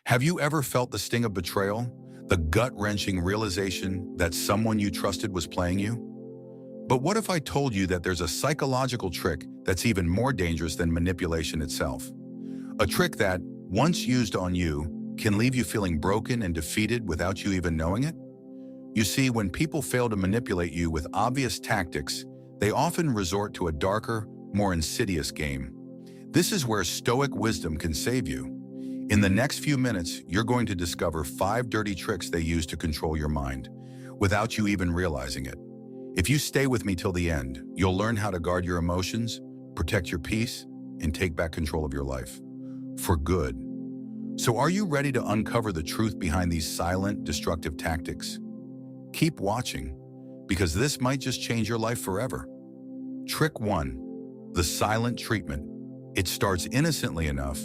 Have you ever felt the sting of betrayal? The gut-wrenching realization that someone you trusted was playing you? But what if I told you that there's a psychological trick that's even more dangerous than manipulation itself? A trick that, once used on you, can leave you feeling broken and defeated without you even knowing it? You see, when people fail to manipulate you with obvious tactics, they often resort to a darker, more insidious game. This is where Stoic wisdom can save you. In the next few minutes, you're going to discover 5 dirty tricks they use to control your mind, without you even realizing it. If you stay with me till the end, you'll learn how to guard your emotions, protect your peace, and take back control of your life. For good. So are you ready to uncover the truth behind these silent, destructive tactics? Keep watching, because this might just change your life forever. Trick 1. The silent treatment. It starts innocently enough.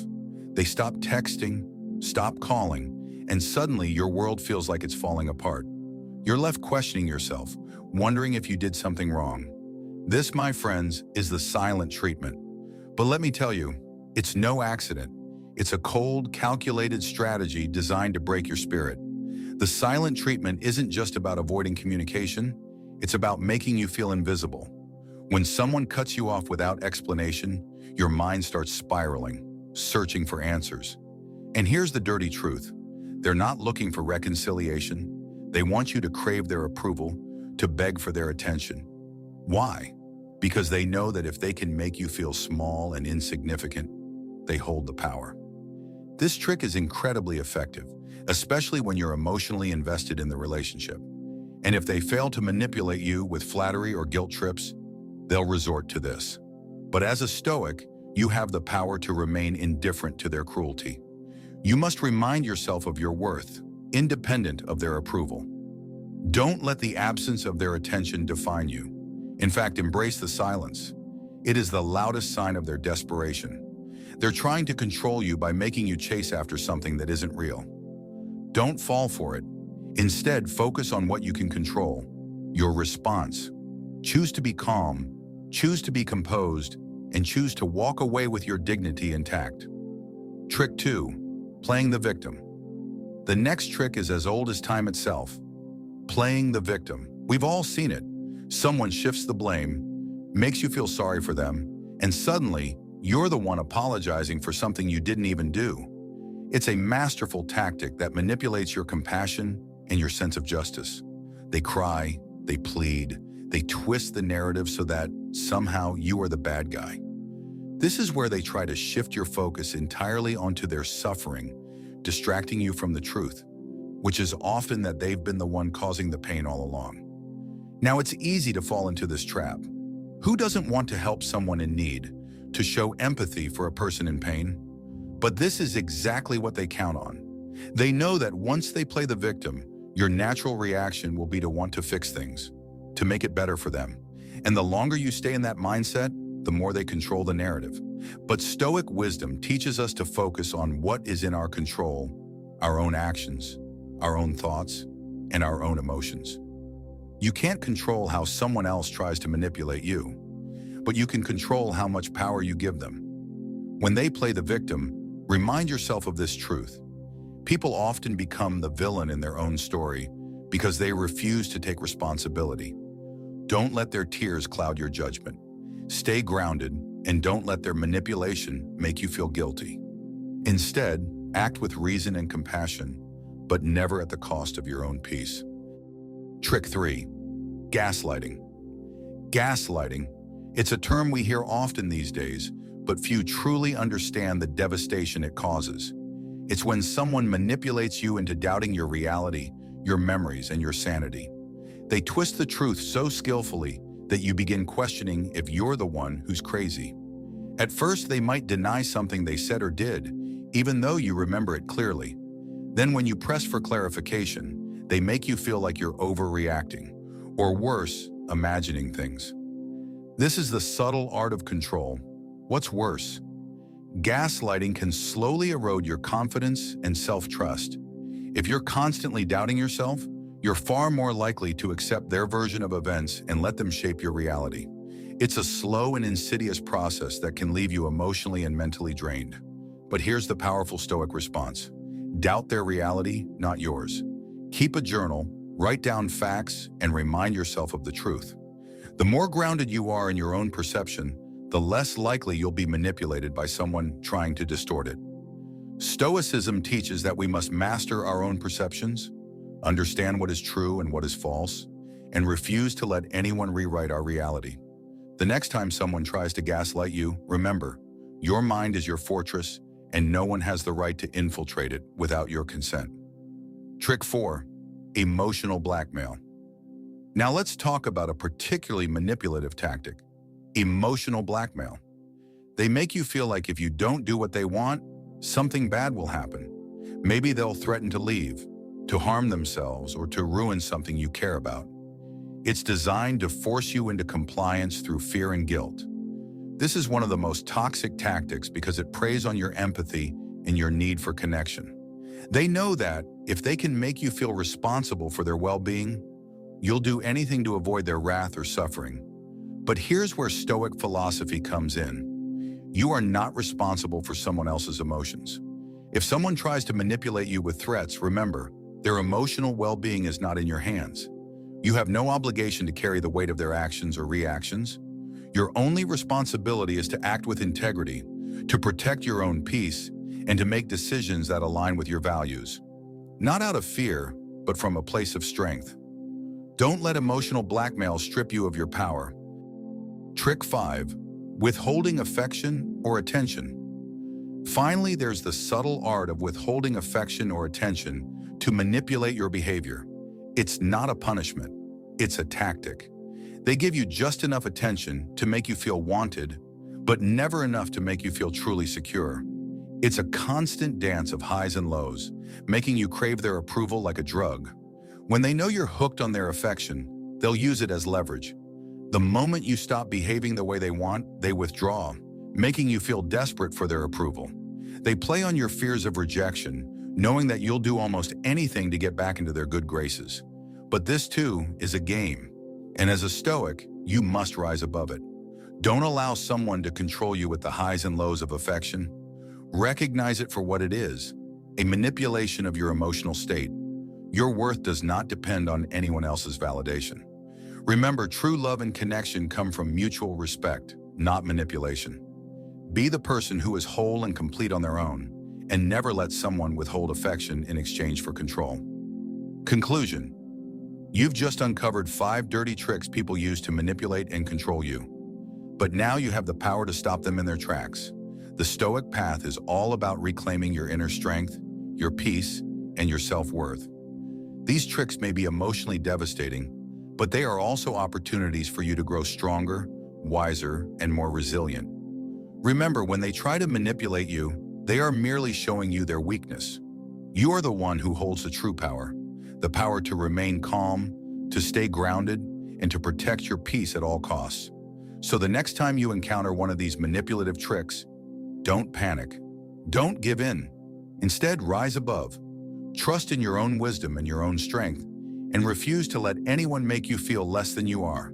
They stop texting, stop calling, and suddenly your world feels like it's falling apart. You're left questioning yourself, wondering if you did something wrong. This, my friends, is the silent treatment. But let me tell you, it's no accident. It's a cold, calculated strategy designed to break your spirit. The silent treatment isn't just about avoiding communication, it's about making you feel invisible. When someone cuts you off without explanation, your mind starts spiraling, searching for answers. And here's the dirty truth. They're not looking for reconciliation. They want you to crave their approval, to beg for their attention. Why? Because they know that if they can make you feel small and insignificant, they hold the power. This trick is incredibly effective, especially when you're emotionally invested in the relationship. And if they fail to manipulate you with flattery or guilt trips, they'll resort to this. But as a Stoic, you have the power to remain indifferent to their cruelty. You must remind yourself of your worth, independent of their approval. Don't let the absence of their attention define you. In fact, embrace the silence. It is the loudest sign of their desperation. They're trying to control you by making you chase after something that isn't real. Don't fall for it. Instead, focus on what you can control, your response. Choose to be calm, choose to be composed, and choose to walk away with your dignity intact. Trick 2. Playing the victim. The next trick is as old as time itself. Playing the victim. We've all seen it. Someone shifts the blame, makes you feel sorry for them, and suddenly, you're the one apologizing for something you didn't even do. It's a masterful tactic that manipulates your compassion and your sense of justice. They cry, they plead, they twist the narrative so that somehow you are the bad guy. This is where they try to shift your focus entirely onto their suffering, distracting you from the truth, which is often that they've been the one causing the pain all along. Now, it's easy to fall into this trap. Who doesn't want to help someone in need, to show empathy for a person in pain? But this is exactly what they count on. They know that once they play the victim, your natural reaction will be to want to fix things, to make it better for them. And the longer you stay in that mindset, the more they control the narrative. But Stoic wisdom teaches us to focus on what is in our control, our own actions, our own thoughts, and our own emotions. You can't control how someone else tries to manipulate you, but you can control how much power you give them. When they play the victim, remind yourself of this truth. People often become the villain in their own story because they refuse to take responsibility. Don't let their tears cloud your judgment. Stay grounded and don't let their manipulation make you feel guilty. Instead, act with reason and compassion, but never at the cost of your own peace. Trick 3. Gaslighting. Gaslighting. It's a term we hear often these days, but few truly understand the devastation it causes. It's when someone manipulates you into doubting your reality, your memories, and your sanity. They twist the truth so skillfully that you begin questioning if you're the one who's crazy. At first, they might deny something they said or did, even though you remember it clearly. Then when you press for clarification, they make you feel like you're overreacting, or worse, imagining things. This is the subtle art of control. What's worse? Gaslighting can slowly erode your confidence and self-trust. If you're constantly doubting yourself, you're far more likely to accept their version of events and let them shape your reality. It's a slow and insidious process that can leave you emotionally and mentally drained. But here's the powerful Stoic response. Doubt their reality, not yours. Keep a journal, write down facts, and remind yourself of the truth. The more grounded you are in your own perception, the less likely you'll be manipulated by someone trying to distort it. Stoicism teaches that we must master our own perceptions, understand what is true and what is false, and refuse to let anyone rewrite our reality. The next time someone tries to gaslight you, remember, your mind is your fortress, and no one has the right to infiltrate it without your consent. Trick 4. Emotional blackmail. Now let's talk about a particularly manipulative tactic: emotional blackmail. They make you feel like if you don't do what they want, something bad will happen. Maybe they'll threaten to leave, to harm themselves, or to ruin something you care about. It's designed to force you into compliance through fear and guilt. This is one of the most toxic tactics because it preys on your empathy and your need for connection. They know that if they can make you feel responsible for their well-being, you'll do anything to avoid their wrath or suffering. But here's where Stoic philosophy comes in. You are not responsible for someone else's emotions. If someone tries to manipulate you with threats, remember, their emotional well-being is not in your hands. You have no obligation to carry the weight of their actions or reactions. Your only responsibility is to act with integrity, to protect your own peace, and to make decisions that align with your values. Not out of fear, but from a place of strength. Don't let emotional blackmail strip you of your power. Trick 5. Withholding affection or attention. Finally, there's the subtle art of withholding affection or attention to manipulate your behavior. It's not a punishment, it's a tactic. They give you just enough attention to make you feel wanted, but never enough to make you feel truly secure. It's a constant dance of highs and lows, making you crave their approval like a drug. When they know you're hooked on their affection, they'll use it as leverage. The moment you stop behaving the way they want, they withdraw, making you feel desperate for their approval. They play on your fears of rejection, knowing that you'll do almost anything to get back into their good graces. But this too is a game. And as a Stoic, you must rise above it. Don't allow someone to control you with the highs and lows of affection. Recognize it for what it is, a manipulation of your emotional state. Your worth does not depend on anyone else's validation. Remember, true love and connection come from mutual respect, not manipulation. Be the person who is whole and complete on their own, and never let someone withhold affection in exchange for control. Conclusion. You've just uncovered 5 dirty tricks people use to manipulate and control you. But now you have the power to stop them in their tracks. The Stoic path is all about reclaiming your inner strength, your peace, and your self-worth. These tricks may be emotionally devastating, but they are also opportunities for you to grow stronger, wiser, and more resilient. Remember, when they try to manipulate you, they are merely showing you their weakness. You are the one who holds the true power, the power to remain calm, to stay grounded, and to protect your peace at all costs. So the next time you encounter one of these manipulative tricks, don't panic. Don't give in. Instead, rise above. Trust in your own wisdom and your own strength, and refuse to let anyone make you feel less than you are.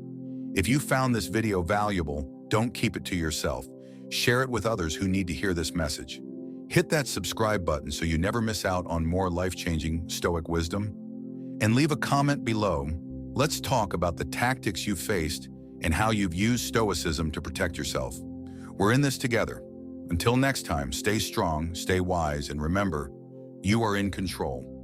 If you found this video valuable, don't keep it to yourself. Share it with others who need to hear this message. Hit that subscribe button so you never miss out on more life-changing Stoic wisdom. And leave a comment below. Let's talk about the tactics you faced and how you've used Stoicism to protect yourself. We're in this together. Until next time, stay strong, stay wise, and remember, you are in control.